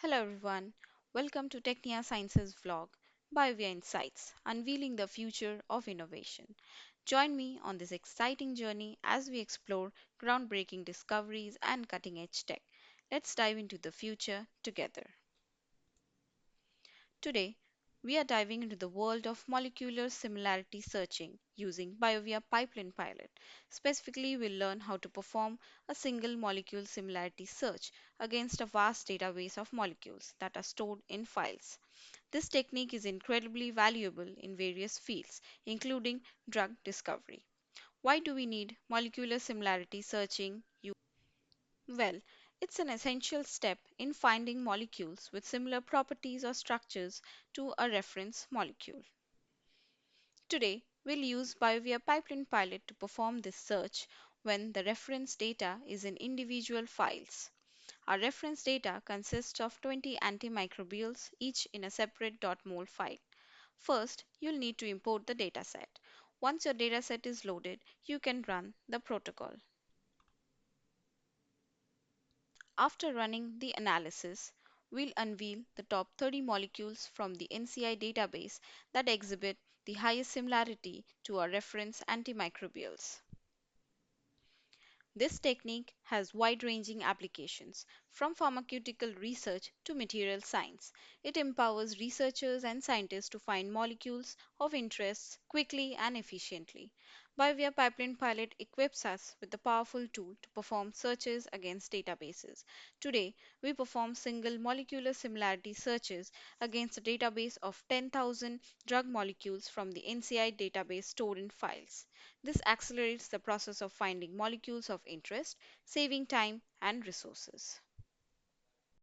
Hello everyone, welcome to TECHNIA Sciences vlog, BIOVIA Insights, unveiling the future of innovation. Join me on this exciting journey as we explore groundbreaking discoveries and cutting edge tech. Let's dive into the future together. Today, we are diving into the world of molecular similarity searching using BIOVIA Pipeline Pilot. Specifically, we'll learn how to perform a single molecule similarity search against a vast database of molecules that are stored in files. This technique is incredibly valuable in various fields, including drug discovery. Why do we need molecular similarity searching? Well, it's an essential step in finding molecules with similar properties or structures to a reference molecule. Today, we'll use BioVia Pipeline Pilot to perform this search when the reference data is in individual files. Our reference data consists of 20 antimicrobials, each in a separate .mol file. First, you'll need to import the dataset. Once your dataset is loaded, you can run the protocol. After running the analysis, we'll unveil the top 30 molecules from the NCI database that exhibit the highest similarity to our reference antimicrobials. This technique has wide-ranging applications, from pharmaceutical research to material science. It empowers researchers and scientists to find molecules of interest quickly and efficiently. BioVia Pipeline Pilot equips us with a powerful tool to perform searches against databases. Today, we perform single molecular similarity searches against a database of 10,000 drug molecules from the NCI database stored in files. This accelerates the process of finding molecules of interest, saving time and resources.